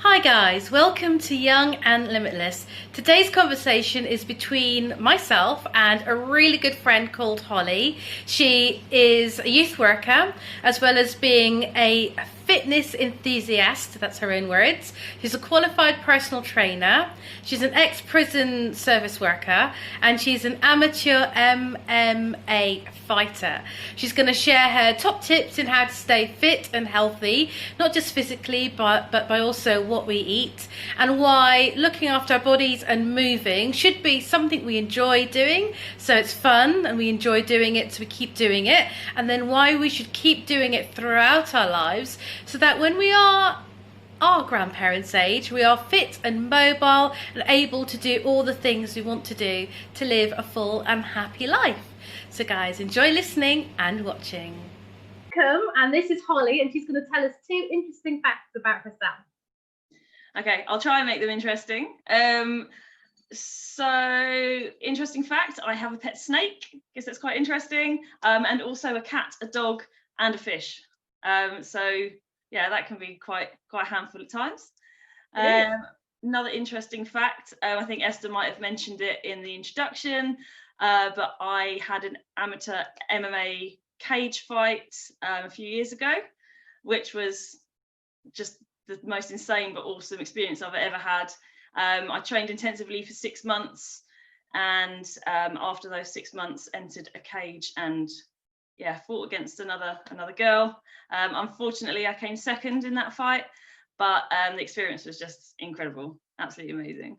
Hi guys, welcome to Young and Limitless. Today's conversation is between myself and a really good friend called Holly. She is a youth worker as well as being a fitness enthusiast, that's her own words. She's a qualified personal trainer. She's an ex-prison service worker and she's an amateur MMA fighter. She's going to share her top tips in how to stay fit and healthy, not just physically but by also what we eat, and why looking after our bodies and moving should be something we enjoy doing, so it's fun and we enjoy doing it, so we keep doing it, and then why we should keep doing it throughout our lives so that when we are our grandparents' age, we are fit and mobile and able to do all the things we want to do to live a full and happy life. So guys, enjoy listening and watching. Welcome, and this is Holly, and she's going to tell us 2 interesting facts about herself. Okay, I'll try and make them interesting. So, interesting fact, I have a pet snake. I guess that's quite interesting. And also a cat, a dog, and a fish. So yeah, that can be quite a handful at times. Another interesting fact, I think Esther might have mentioned it in the introduction, but I had an amateur MMA cage fight a few years ago, which was just the most insane but awesome experience I've ever had. I trained intensively for 6 months, and after those 6 months entered a cage and fought against another girl. Unfortunately I came second in that fight, but the experience was just incredible, absolutely amazing.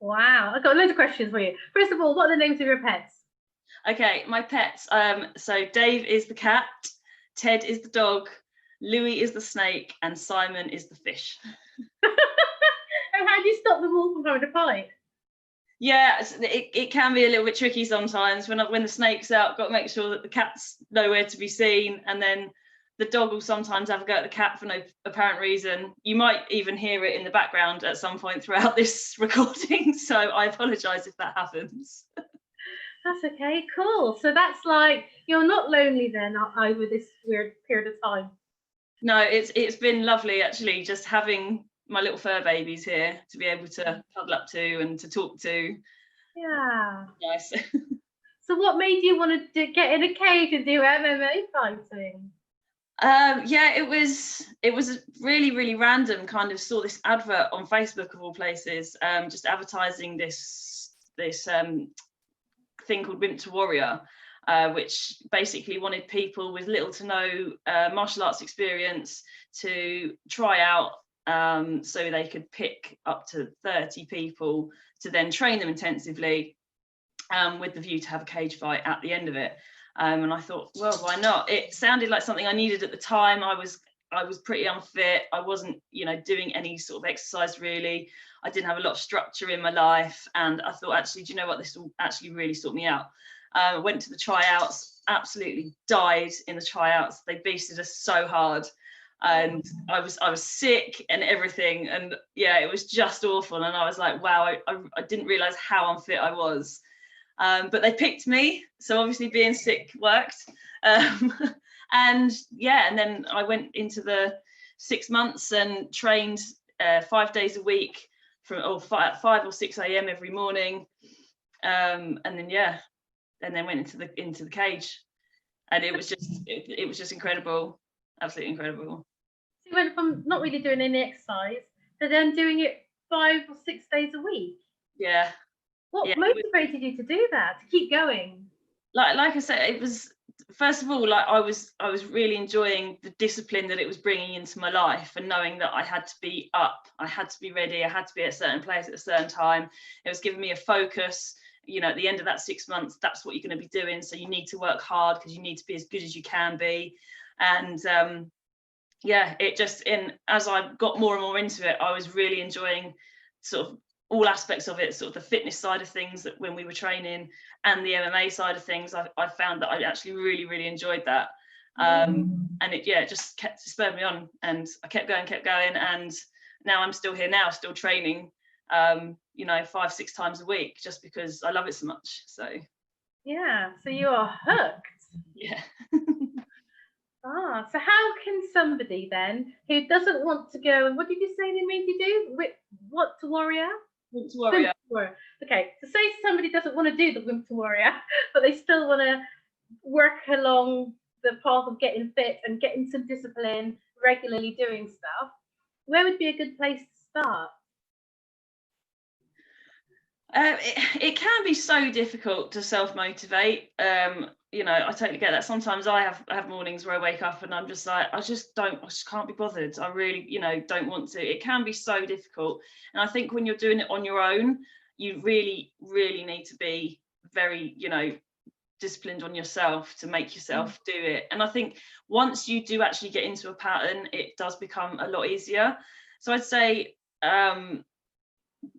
Wow, I've got loads of questions for you. First of all, what are the names of your pets? Okay, my pets, so Dave is the cat, Ted is the dog, Louis is the snake, and Simon is the fish. And how do you stop them all from having a fight? Yeah, it can be a little bit tricky sometimes. When the snake's out, got to make sure that the cat's nowhere to be seen, and then the dog will sometimes have a go at the cat for no apparent reason. You might even hear it in the background at some point throughout this recording, so I apologise if that happens. That's okay, cool. So that's like, you're not lonely then over this weird period of time? No, it's been lovely actually, just having my little fur babies here to be able to cuddle up to and to talk to. Yeah. Nice. So what made you want to get in a cage and do MMA fighting? It was really random. Kind of saw this advert on Facebook of all places, just advertising this thing called Wimp to Warrior, which basically wanted people with little to no martial arts experience to try out, so they could pick up to 30 people to then train them intensively, with the view to have a cage fight at the end of it. And I thought, well, why not? It sounded like something I needed at the time. I was pretty unfit. I wasn't, doing any sort of exercise really. I didn't have a lot of structure in my life. And I thought, actually, do you know what? This will actually really sort me out. I went to the tryouts, absolutely died in the tryouts. They beasted us so hard. And I was sick and everything. And yeah, it was just awful. And I was like, wow, I didn't realize how unfit I was. But they picked me, so obviously being sick worked. And then I went into the 6 months and trained 5 days a week from 5 or 6 a.m. every morning, and then went into the cage, and it was just incredible, absolutely incredible. So you went from not really doing any exercise to then doing it 5 or 6 days a week. Yeah. What motivated you to do that, to keep going? Like I said, it was, first of all, like I was really enjoying the discipline that it was bringing into my life, and knowing that I had to be up, I had to be ready, I had to be at a certain place at a certain time. It was giving me a focus. At the end of that 6 months, that's what you're going to be doing. So you need to work hard because you need to be as good as you can be. And as I got more and more into it, I was really enjoying sort of all aspects of it, sort of the fitness side of things that when we were training, and the MMA side of things. I found that I actually really enjoyed that. And it just spurred me on, and I kept going, and now I'm still here now, still training, 5-6 times a week, just because I love it so much. So yeah, so you are hooked. Yeah. So how can somebody then who doesn't want to go, and what did you say they made you do? What to warrior? Winter Swim to warrior. warrior. Okay, so say somebody doesn't want to do the swim to warrior, but they still want to work along the path of getting fit and getting some discipline, regularly doing stuff. Where would be a good place to start? It can be so difficult to self-motivate. I totally get that. Sometimes I have mornings where I wake up and I'm just like, I just can't be bothered. I really, don't want to. It can be so difficult. And I think when you're doing it on your own, you really, really need to be very, disciplined on yourself to make yourself do it. And I think once you do actually get into a pattern, it does become a lot easier. So I'd say,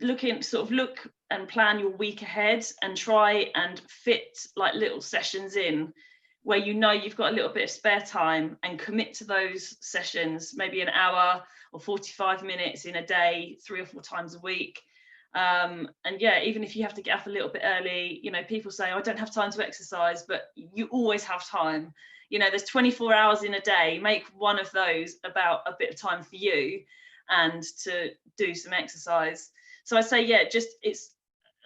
look and plan your week ahead and try and fit like little sessions in where you've got a little bit of spare time, and commit to those sessions, maybe an hour or 45 minutes in a day, 3 or 4 times a week. And yeah, even if you have to get up a little bit early, people say, I don't have time to exercise, but you always have time. There's 24 hours in a day. Make one of those about a bit of time for you and to do some exercise. So I say, yeah, it's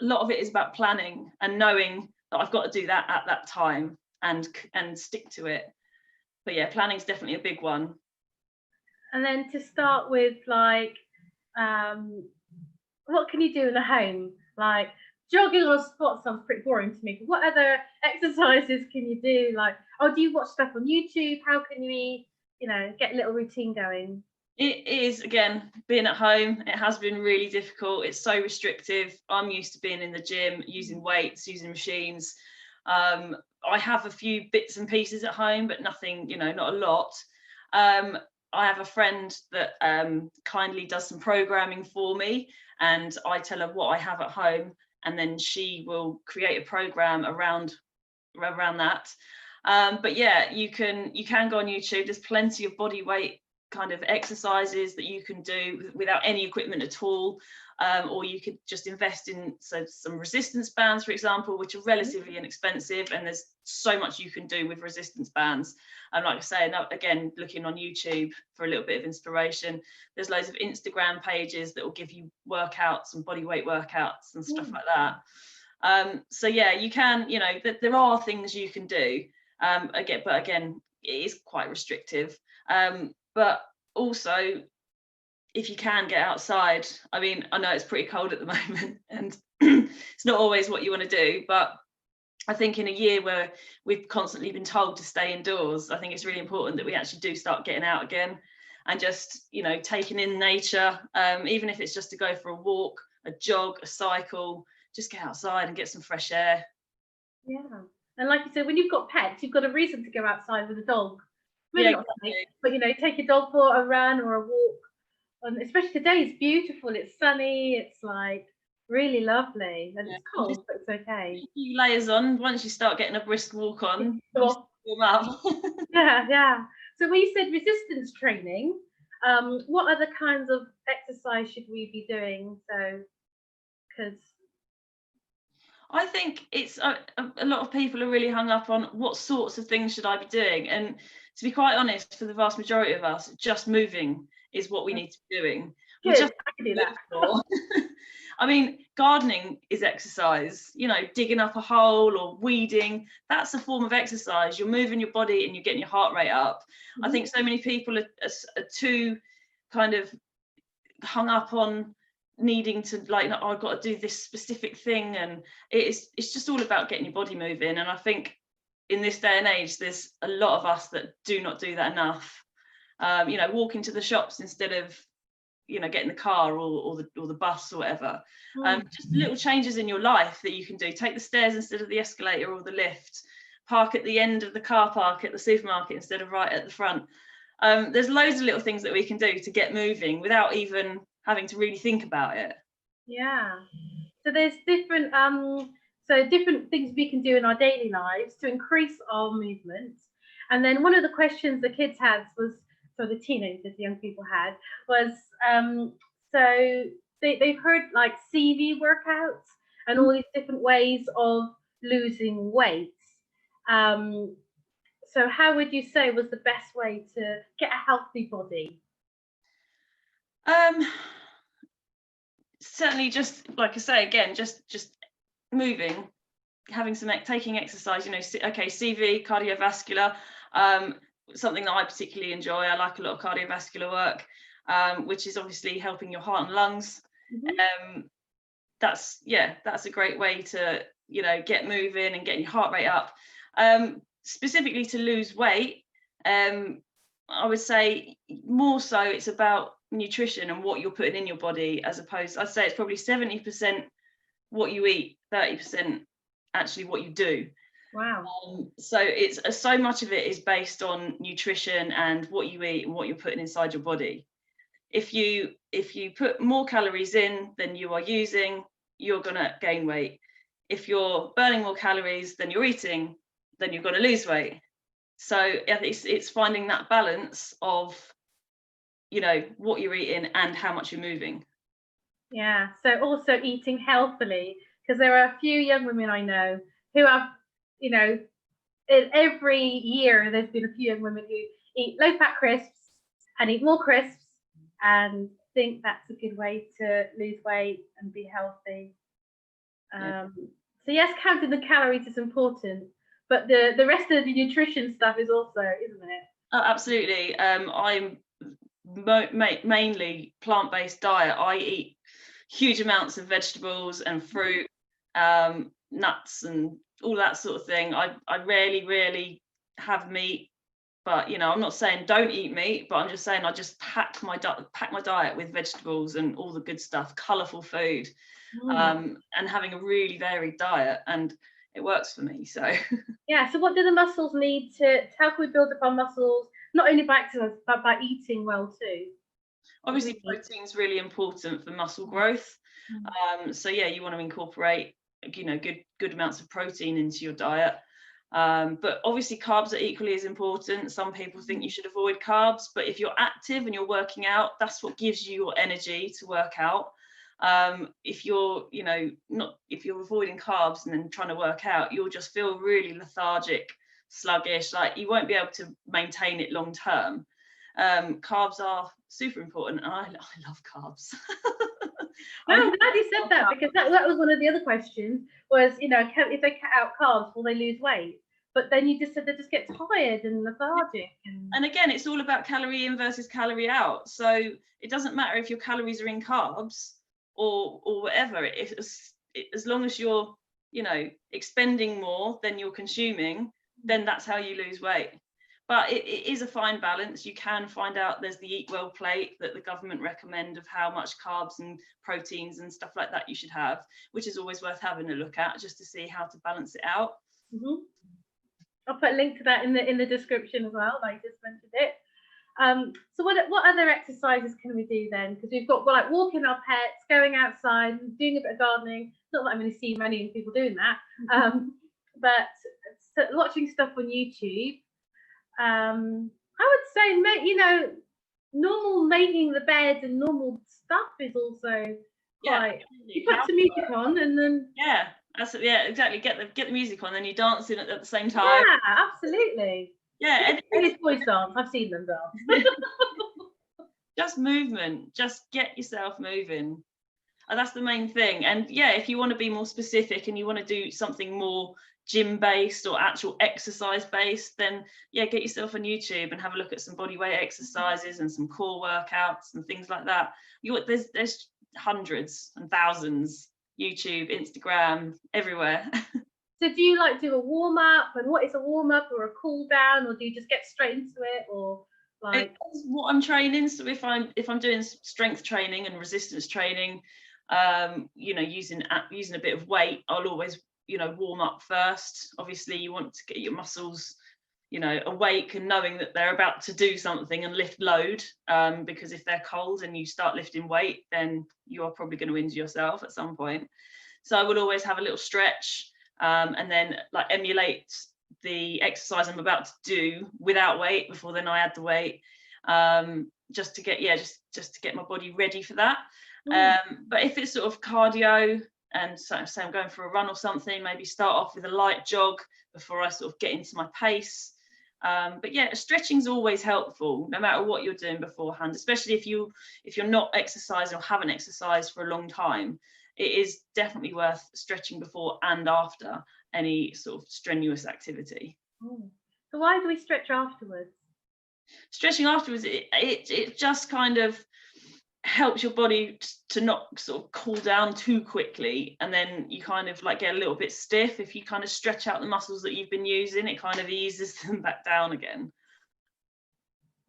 a lot of it is about planning and knowing that I've got to do that at that time and stick to it. But yeah, planning is definitely a big one. And then to start with, like, what can you do in the home? Like, jogging on a spot sounds pretty boring to me. But what other exercises can you do? Like, do you watch stuff on YouTube? How can we, get a little routine going? It is, again, being at home, it has been really difficult. It's so restrictive. I'm used to being in the gym, using weights, using machines. I have a few bits and pieces at home, but nothing, not a lot. I have a friend that kindly does some programming for me, and I tell her what I have at home, and then she will create a program around that. But yeah, you can go on YouTube. There's plenty of body weight kind of exercises that you can do without any equipment at all, or you could just invest in some resistance bands, for example, which are relatively inexpensive, and there's so much you can do with resistance bands. And like I say, again, looking on YouTube for a little bit of inspiration. There's loads of Instagram pages that will give you workouts and body weight workouts and stuff like that. So yeah, you can, there are things you can do. But again, it is quite restrictive. But also, if you can get outside, I mean, I know it's pretty cold at the moment and it's not always what you want to do, but I think in a year where we've constantly been told to stay indoors, I think it's really important that we actually do start getting out again and just, taking in nature, even if it's just to go for a walk, a jog, a cycle, just get outside and get some fresh air. Yeah. And like you said, when you've got pets, you've got a reason to go outside with a dog. Maybe not safe, but take your dog for a run or a walk. And especially today, it's beautiful. It's sunny. It's like really lovely, and it's cold, but it's okay. Few layers on. Once you start getting a brisk walk on, you warm up. Yeah. So when you said resistance training, what other kinds of exercise should we be doing? So, because I think it's a lot of people are really hung up on what sorts of things should I be doing, and to be quite honest, for the vast majority of us, just moving is what we need to be doing. Good, I can do that. I mean, gardening is exercise, digging up a hole or weeding, that's a form of exercise. You're moving your body and you're getting your heart rate up. I think so many people are too kind of hung up on needing to, like, oh, I've got to do this specific thing, and it's just all about getting your body moving. And I think in this day and age, there's a lot of us that do not do that enough. Walking to the shops instead of getting the car or the bus or whatever. Just little changes in your life that you can do. Take the stairs instead of the escalator or the lift. Park at the end of the car park at the supermarket instead of right at the front. There's loads of little things that we can do to get moving without even having to really think about it. Yeah. So there's different different things we can do in our daily lives to increase our movement. And then one of the questions the kids had was, so the teenagers, the young people had, was so they've heard like CV workouts and all these different ways of losing weight. So So how would you say was the best way to get a healthy body? Certainly, just like I say again, just moving, having some taking exercise. Okay, CV, cardiovascular, something that I particularly enjoy. I like a lot of cardiovascular work, which is obviously helping your heart and lungs. That's a great way to get moving and getting your heart rate up. Specifically to lose weight, I would say more so it's about nutrition and what you're putting in your body, as opposed, I'd say it's probably 70% what you eat, 30% actually what you do. Wow. So it's so much of it is based on nutrition and what you eat and what you're putting inside your body. If you put more calories in than you are using, you're going to gain weight. If you're burning more calories than you're eating, then you're going to lose weight. So it's finding that balance of what you're eating and how much you're moving. Yeah, so also eating healthily, because there are a few young women I know who have, every year there's been a few young women who eat low-fat crisps and eat more crisps and think that's a good way to lose weight and be healthy. So yes, counting the calories is important, but the rest of the nutrition stuff is also, isn't it? Oh, absolutely. I'm mainly plant-based diet. I eat huge amounts of vegetables and fruit, nuts and all that sort of thing. I rarely have meat, but I'm not saying don't eat meat, but I'm just saying I just pack my diet with vegetables and all the good stuff, colourful food, and having a really varied diet, and it works for me. So yeah. So what do the muscles need how can we build up our muscles, not only by exercise but by eating well too? Obviously protein is really important for muscle growth. So yeah, you want to incorporate good amounts of protein into your diet. But obviously carbs are equally as important. Some people think you should avoid carbs, but if you're active and you're working out, that's what gives you your energy to work out. If you're if you're avoiding carbs and then trying to work out, you'll just feel really lethargic, sluggish, like you won't be able to maintain it long term. Carbs are super important, and I love carbs. No, I'm glad you said that, because that was one of the other questions was, if they cut out carbs, will they lose weight? But then you just said they just get tired and lethargic. And again, it's all about calorie in versus calorie out. So it doesn't matter if your calories are in carbs or whatever. As long as you're, expending more than you're consuming, then that's how you lose weight. But it is a fine balance. You can find out, there's the Eat Well plate that the government recommend of how much carbs and proteins and stuff like that you should have, which is always worth having a look at just to see how to balance it out. I'll put a link to that in the description as well, like I just mentioned it. So what other exercises can we do then? Because we've got like walking our pets, going outside, doing a bit of gardening. Not that I'm going to see many people doing that, but watching stuff on YouTube. I would say, normal making the bed and normal stuff is also quite. You put some music on and then. Yeah, exactly. Get the music on, then you're dancing at the same time. Yeah, absolutely. Yeah, and boys dance. I've seen them dance. Just movement. Just get yourself moving. And that's the main thing. And yeah, if you want to be more specific and you want to do something more gym based or actual exercise based, then yeah, get yourself on YouTube and have a look at some body weight exercises and some core workouts and things like that. There's hundreds and thousands, YouTube, Instagram, everywhere. So do you like do a warm up, and what is a warm up or a cool down, or do you just get straight into it, or like what I'm training? So if I'm doing strength training and resistance training, using a bit of weight, I'll always warm up first. Obviously you want to get your muscles awake and knowing that they're about to do something and lift load, because if they're cold and you start lifting weight, then you're probably going to injure yourself at some point. So I would always have a little stretch, and then like emulate the exercise I'm about to do without weight before then I add the weight, just to get my body ready for that. But if it's sort of cardio, and so say I'm going for a run or something, maybe start off with a light jog before I sort of get into my pace. But yeah, stretching's always helpful, no matter what you're doing beforehand, especially if you're not exercising or haven't exercised for a long time. It is definitely worth stretching before and after any sort of strenuous activity. So why do we stretch afterwards? Stretching afterwards, it just kind of helps your body to not sort of cool down too quickly, and then you kind of like get a little bit stiff. If you kind of stretch out the muscles that you've been using, it kind of eases them back down again.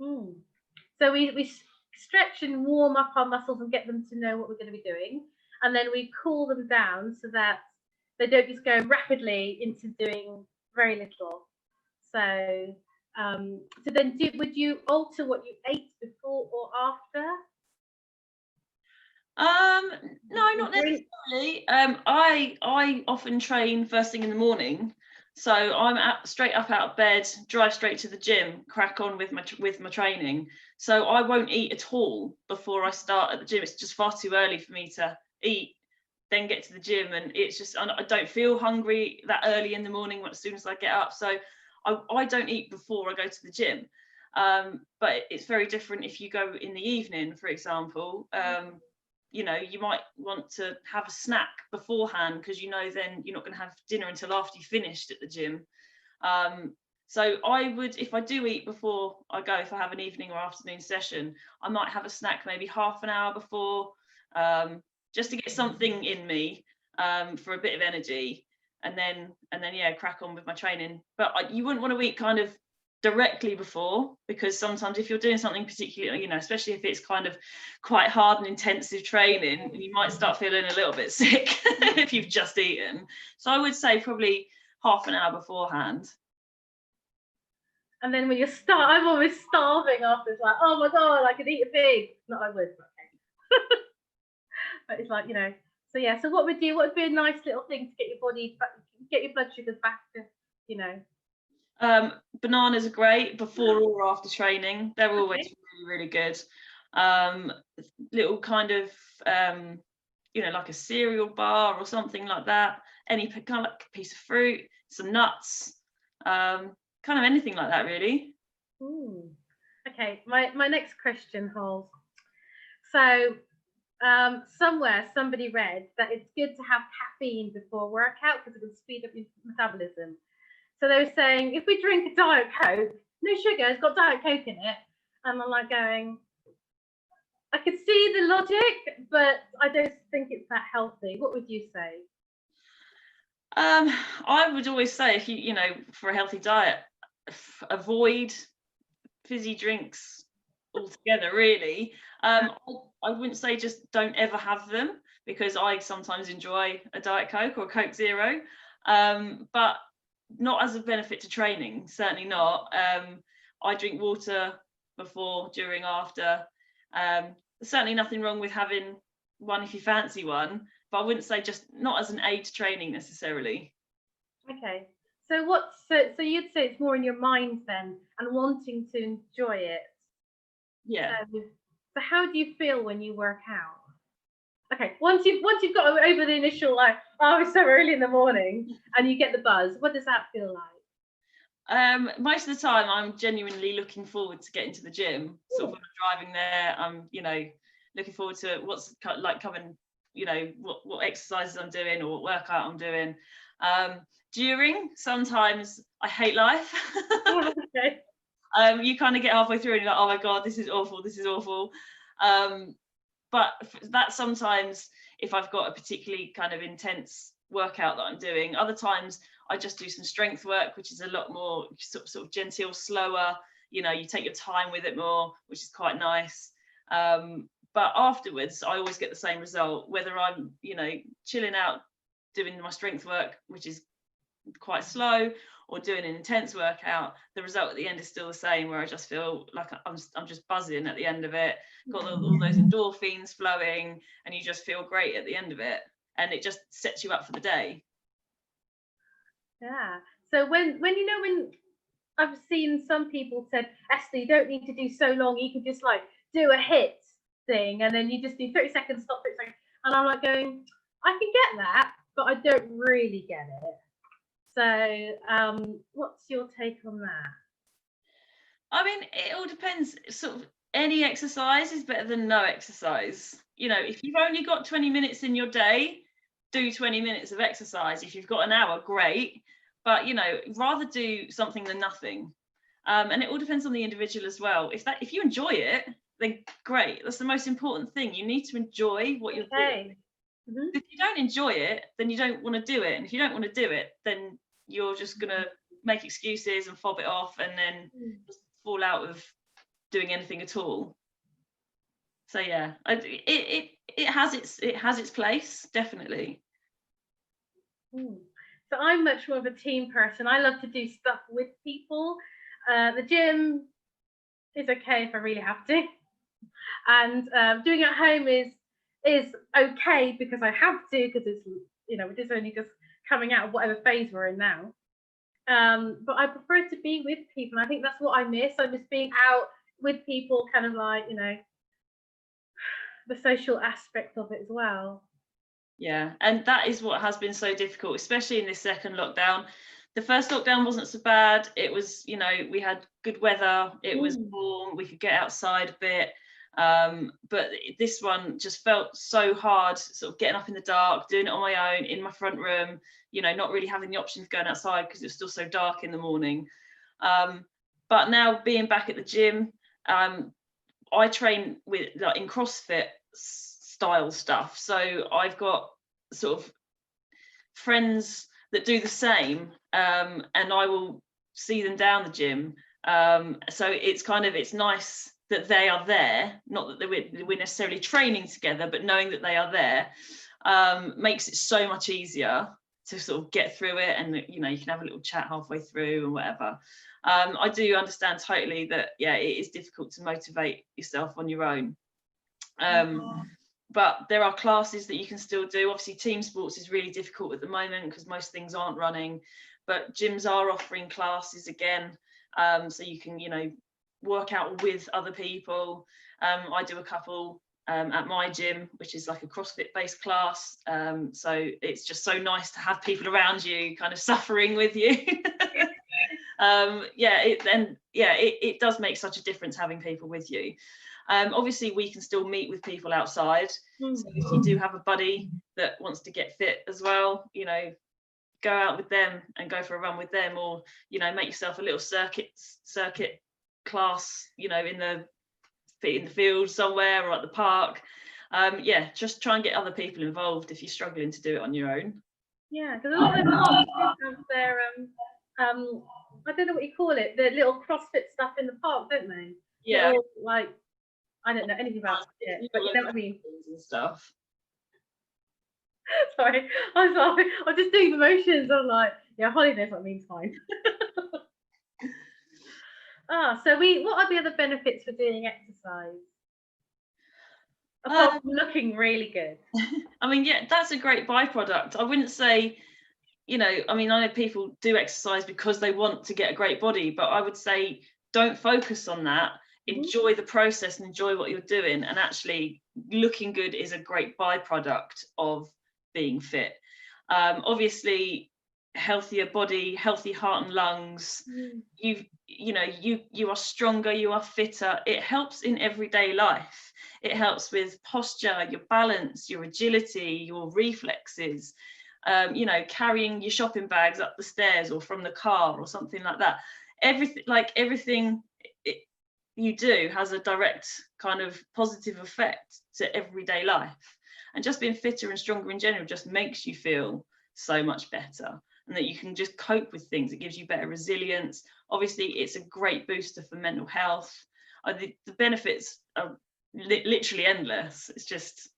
So we stretch and warm up our muscles and get them to know what we're going to be doing, and then we cool them down so that they don't just go rapidly into doing very little. So so then would you alter what you ate before or after? No, not necessarily. I often train first thing in the morning, so I'm straight up out of bed, drive straight to the gym, crack on with my training. So I won't eat at all before I start at the gym. It's just far too early for me to eat, then get to the gym, and it's just I don't feel hungry that early in the morning as soon as I get up. So I don't eat before I go to the gym. But it's very different if you go in the evening, for example. You know, you might want to have a snack beforehand because you know then you're not going to have dinner until after you finished at the gym. So I would, if I do eat before I go, if I have an evening or afternoon session, I might have a snack maybe half an hour before, just to get something in me, for a bit of energy, and then yeah, crack on with my training. But you wouldn't want to eat kind of directly before, because sometimes if you're doing something particularly, you know, especially if it's kind of quite hard and intensive training, you might start feeling a little bit sick if you've just eaten. So I would say probably half an hour beforehand. And then when I'm always starving after. It's like, oh my god, I could eat a pig. Not I would, but okay. But it's like, you know. So yeah. So what would be a nice little thing to get your body, get your blood sugars back to, you know. Bananas are great before or after training. They're always really, really good. Little kind of, you know, like a cereal bar or something like that. Any kind of like a piece of fruit, some nuts, kind of anything like that, really. Okay, my next question holds. So somewhere somebody read that it's good to have caffeine before workout because it will speed up your metabolism. So they were saying if we drink a Diet Coke, no sugar, it's got Diet Coke in it, and I'm like going, I could see the logic, but I don't think it's that healthy. What would you say? I would always say, if you know, for a healthy diet, avoid fizzy drinks altogether, really. I wouldn't say just don't ever have them, because I sometimes enjoy a Diet Coke or a Coke Zero, but not as a benefit to training, certainly not. I drink water before, during, after. There's certainly nothing wrong with having one if you fancy one, but I wouldn't say just not as an aid to training necessarily. Okay. So so you'd say it's more in your mind then, and wanting to enjoy it. Yeah. So how do you feel when you work out? Okay, once you've got over the initial like, oh, it's so early in the morning, and you get the buzz, what does that feel like? Most of the time I'm genuinely looking forward to getting to the gym. Sort of when I'm driving there, I'm, you know, looking forward to what's like coming, you know, what exercises I'm doing or what workout I'm doing. During, sometimes I hate life. Okay. You kind of get halfway through and you're like, oh my god, this is awful. But that sometimes, if I've got a particularly kind of intense workout that I'm doing. Other times I just do some strength work, which is a lot more sort of genteel, slower. You know, you take your time with it more, which is quite nice. But afterwards, I always get the same result, whether I'm, you know, chilling out doing my strength work, which is quite slow, or doing an intense workout. The result at the end is still the same, where I just feel like I'm just buzzing at the end of it, got all those endorphins flowing, and you just feel great at the end of it, and it just sets you up for the day. Yeah. So when I've seen some people said, Esther, you don't need to do so long, you can just like do a hit thing, and then you just do 30 seconds, stop 30 seconds. And I'm like going, I can get that, but I don't really get it. So what's your take on that? I mean, it all depends. Sort of any exercise is better than no exercise. You know, if you've only got 20 minutes in your day, do 20 minutes of exercise. If you've got an hour, great. But you know, rather do something than nothing. And it all depends on the individual as well. If you enjoy it, then great. That's the most important thing. You need to enjoy what you're doing. Okay. Mhm. If you don't enjoy it, then you don't want to do it. And if you don't want to do it, then you're just gonna make excuses and fob it off, and then just fall out of doing anything at all. So yeah, it has its place, definitely. Mm. So I'm much more of a team person. I love to do stuff with people. The gym is okay if I really have to, and doing at home is okay because I have to, because it's, you know, we're just only just coming out of whatever phase we're in now. But I prefer to be with people. I think that's what I miss. I miss being out with people, kind of like, you know, the social aspect of it as well. Yeah, and that is what has been so difficult, especially in this second lockdown. The first lockdown wasn't so bad. It was, you know, we had good weather, it was Mm. warm, we could get outside a bit. But this one just felt so hard, sort of getting up in the dark, doing it on my own in my front room, you know, not really having the option of going outside because it was still so dark in the morning. But now being back at the gym, I train with like in CrossFit style stuff. So I've got sort of friends that do the same, and I will see them down the gym. So it's kind of, it's nice that they are there, not that we're necessarily training together, but knowing that they are there makes it so much easier to sort of get through it, and you know, you can have a little chat halfway through and whatever. I do understand totally that, yeah, it is difficult to motivate yourself on your own. But there are classes that you can still do. Obviously, team sports is really difficult at the moment because most things aren't running, but gyms are offering classes again, so you can, you know, work out with other people. I do a couple at my gym, which is like a CrossFit based class, so it's just so nice to have people around you kind of suffering with you. Yeah, it does make such a difference having people with you. Obviously, we can still meet with people outside. Mm. So if you do have a buddy that wants to get fit as well, you know, go out with them and go for a run with them, or you know, make yourself a little circuit class, you know, in the field somewhere or at the park. Yeah, just try and get other people involved if you're struggling to do it on your own. Yeah, because a lot of parks have their I don't know what you call it, the little CrossFit stuff in the park, don't they? Yeah, Little, like, I don't know anything about it, but you know what I mean. and stuff. Sorry, I'm sorry. I'm just doing the motions. I'm like, yeah, Holly knows what it means, fine. So what are the other benefits for doing exercise? Apart from looking really good. I mean, yeah, that's a great byproduct. I wouldn't say, you know, I mean, I know people do exercise because they want to get a great body, but I would say don't focus on that. Mhm. Enjoy the process and enjoy what you're doing. And actually, looking good is a great byproduct of being fit. Obviously, healthier body, healthy heart and lungs. Mm. You are stronger, you are fitter. It helps in everyday life. It helps with posture, your balance, your agility, your reflexes. You know, carrying your shopping bags up the stairs or from the car or something like that. Everything you do has a direct kind of positive effect to everyday life. And just being fitter and stronger in general just makes you feel so much better, and that you can just cope with things. It gives you better resilience. Obviously, it's a great booster for mental health. The benefits are literally endless. It's just,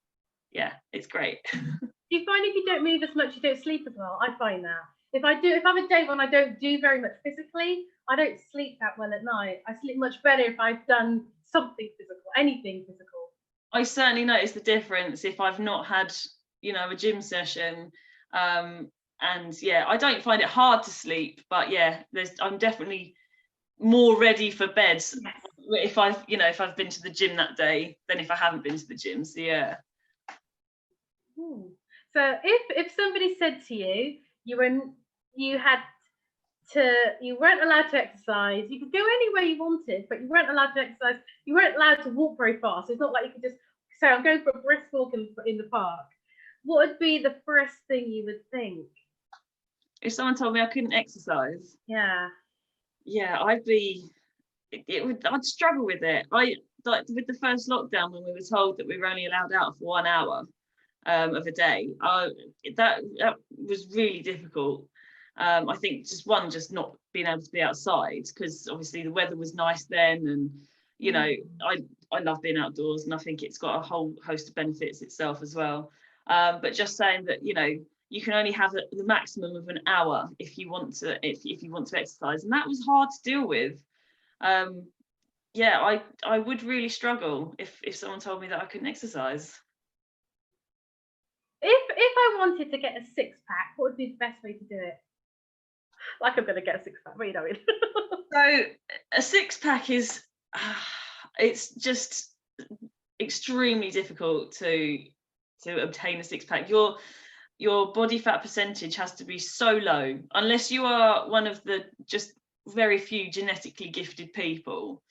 yeah, it's great. Do you find if you don't move as much, you don't sleep as well? I find that. If I have a day when I don't do very much physically, I don't sleep that well at night. I sleep much better if I've done something physical, anything physical. I certainly notice the difference if I've not had, you know, a gym session. And yeah, I don't find it hard to sleep, but yeah, I'm definitely more ready for bed Yes. if I've been to the gym that day than if I haven't been to the gym. So yeah. So if somebody said to you, you had you weren't allowed to exercise. You could go anywhere you wanted, but you weren't allowed to exercise. You weren't allowed to walk very fast. It's not like you could just say, I'm going for a brisk walk in the park. What would be the first thing you would think? If someone told me I couldn't exercise, Yeah, I'd struggle with it. Like with the first lockdown, when we were told that we were only allowed out for 1 hour of a day, that was really difficult. I think just not being able to be outside, because obviously the weather was nice then, and you know, I love being outdoors, and I think it's got a whole host of benefits itself as well. But just saying that, you know, you can only have the maximum of an hour if you want to exercise, and that was hard to deal with. I would really struggle if someone told me that I couldn't exercise. if I wanted to get a six-pack, what would be the best way to do it? Like, I'm gonna get a six-pack, but you know it. So a six-pack is it's just extremely difficult to obtain a six-pack. Your body fat percentage has to be so low, unless you are one of the just very few genetically gifted people.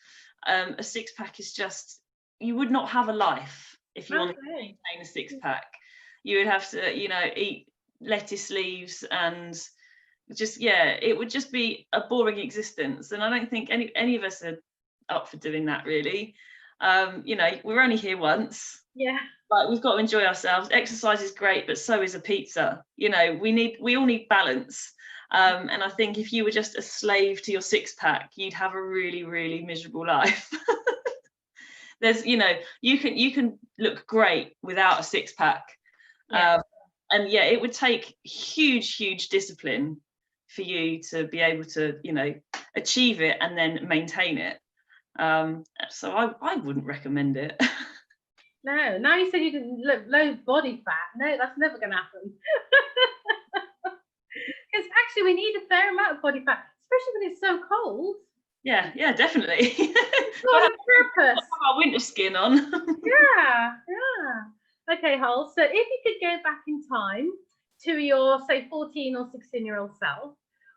A six-pack is just, you would not have a life if you wanted to maintain a six-pack. You would have to, you know, eat lettuce leaves, and just, it would just be a boring existence. And I don't think any of us are up for doing that, really. You know, we're only here once. Yeah. Like, we've got to enjoy ourselves. Exercise is great, but so is a pizza. You know, we all need balance. And I think if you were just a slave to your six-pack, you'd have a really, really miserable life. There's, you know, you can look great without a six-pack. Yeah. And it would take huge discipline for you to be able to, you know, achieve it and then maintain it. So I wouldn't recommend it. No, now you said you can look low body fat. No, that's never going to happen. Because actually, we need a fair amount of body fat, especially when it's so cold. Yeah, definitely. On a purpose. Our winter skin on. Yeah. Okay, Hol. So if you could go back in time to your, say, 14 or 16-year-old self,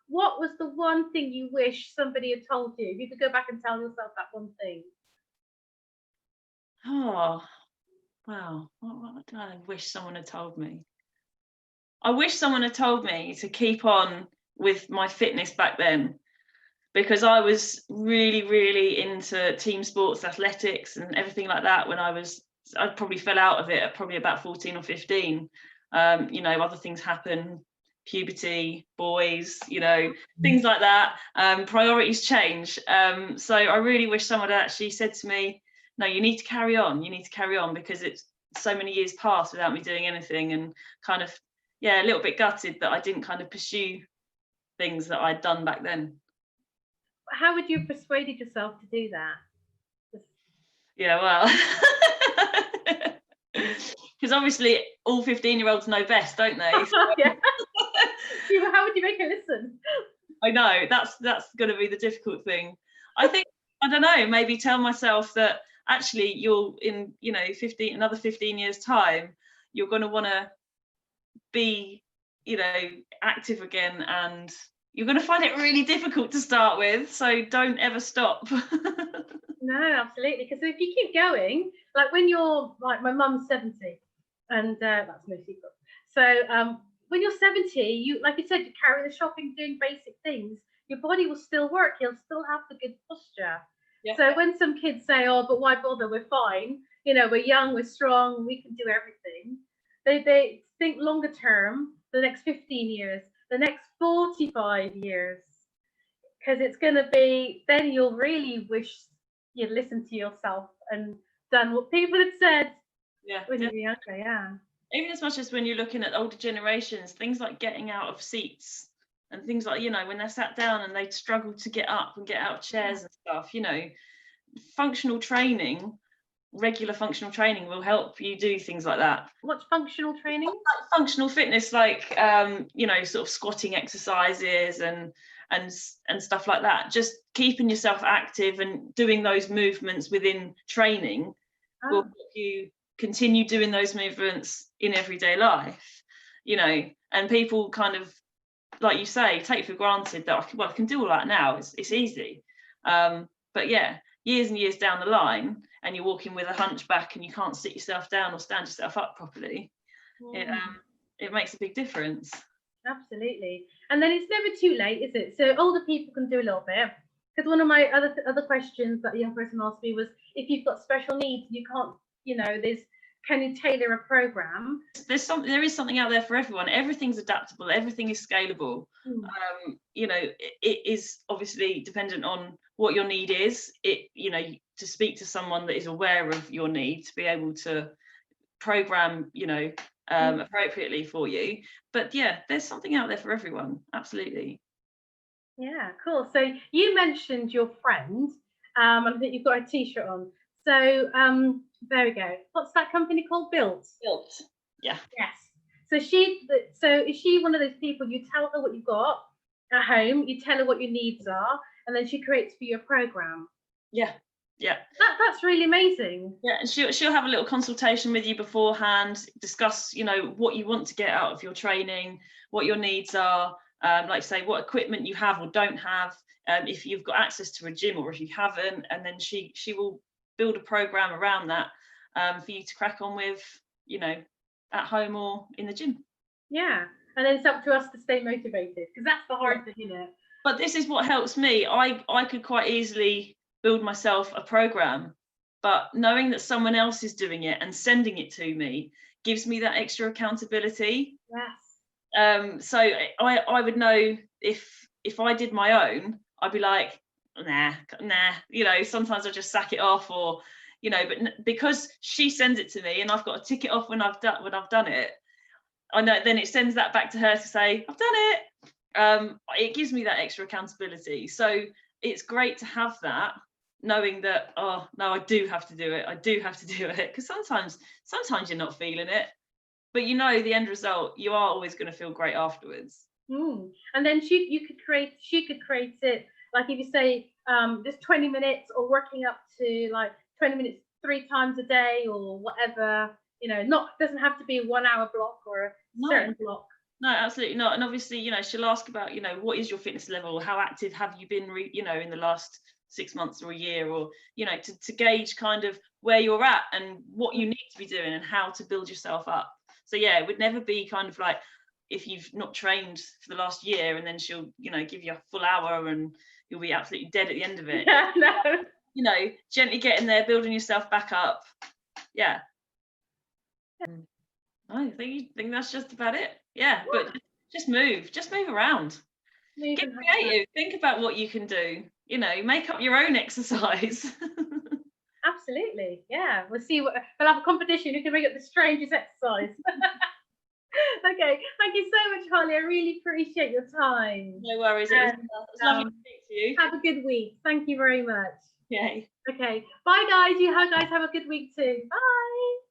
what was the one thing you wish somebody had told you? If you could go back and tell yourself that one thing. Oh, wow. What do I wish someone had told me? I wish someone had told me to keep on with my fitness back then, because I was really, really into team sports, athletics, and everything like that when I probably fell out of it at probably about 14 or 15. You know, other things happen, puberty, boys, you know, things like that. Priorities change. So I really wish someone had actually said to me, no, you need to carry on, because it's so many years passed without me doing anything, and kind of, a little bit gutted that I didn't kind of pursue things that I'd done back then. How would you have persuaded yourself to do that? Yeah, well, because obviously all 15-year-olds know best, don't they? Yeah. How would you make her listen? I know, that's going to be the difficult thing. I think, I don't know, maybe tell myself that actually you'll, in, you know, another 15 years time, you're going to want to be, you know, active again, and you're going to find it really difficult to start with, so don't ever stop. No, absolutely, because if you keep going, like when you're, like, my mum's 70, and that's no secret. So when you're 70, you, like you said, you carry the shopping, doing basic things, your body will still work, you'll still have the good posture. Yeah. So when some kids say, oh, but why bother, we're fine, you know, we're young, we're strong, we can do everything, they think longer term, the next 15 years, the next 45 years, because it's going to be, then you'll really wish you'd listened to yourself and done what people had said. Yeah, when you were younger. Yeah. Even as much as when you're looking at older generations, things like getting out of seats and things like, you know, when they're sat down and they struggle to get up and get out of chairs and stuff, you know, regular functional training will help you do things like that. What's functional training? Like functional fitness, like you know, sort of squatting exercises and stuff like that. Just keeping yourself active and doing those movements within training will help you continue doing those movements in everyday life, you know. And people kind of like you say, take for granted that I can do all that now. It's easy. But yeah, years and years down the line, and you're walking with a hunchback and you can't sit yourself down or stand yourself up properly, it makes a big difference. Absolutely. And then it's never too late, is it? So older people can do a little bit. Because one of my other questions that a young person asked me was, if you've got special needs, you can't, can you tailor a program? There is something out there for everyone. Everything's adaptable. Everything is scalable. It is obviously dependent on what your need is. To speak to someone that is aware of your need, to be able to program, appropriately for you. But yeah, there's something out there for everyone. Absolutely. Yeah, cool. So you mentioned your friend. I think you've got a t-shirt on. So there we go. What's that company called? Built. Yeah. Yes. So is she one of those people, you tell her what you've got at home, you tell her what your needs are, and then she creates for you a program? Yeah. That's really amazing. Yeah, and she'll have a little consultation with you beforehand, discuss, what you want to get out of your training, what your needs are, like say what equipment you have or don't have, if you've got access to a gym or if you haven't, and then she will build a program around that for you to crack on with, at home or in the gym. Yeah, and then it's up to us to stay motivated, because that's the hard thing, isn't it? But this is what helps me. I could quite easily build myself a program, but knowing that someone else is doing it and sending it to me gives me that extra accountability. Yes. So I would know if I did my own, I'd be like, nah. Sometimes I just sack it off, or but because she sends it to me and I've got to tick it off when I've done it, I know then it sends that back to her to say I've done it. It gives me that extra accountability. So it's great to have that, knowing that, oh no, I do have to do it, because sometimes you're not feeling it, but the end result, you are always going to feel great afterwards. And then she could create it, like if you say just 20 minutes, or working up to like 20 minutes 3 times a day or whatever, doesn't have to be a 1 hour block or a certain block. No, absolutely not. And obviously, she'll ask about, what is your fitness level? How active have you been, in the last 6 months or a year, or, to gauge kind of where you're at and what you need to be doing and how to build yourself up. So yeah, it would never be kind of like if you've not trained for the last year and then she'll, give you a full hour and you'll be absolutely dead at the end of it. Yeah, no. Gently getting there, building yourself back up. Yeah. I think that's just about it. Yeah, but just move around. Get creative. Think about what you can do. Make up your own exercise. Absolutely. Yeah. We'll have a competition who can make up the strangest exercise. Okay. Thank you so much, Holly. I really appreciate your time. No worries. It was lovely to speak to you. Have a good week. Thank you very much. Yay. Okay. Bye, guys. You guys have a good week too. Bye.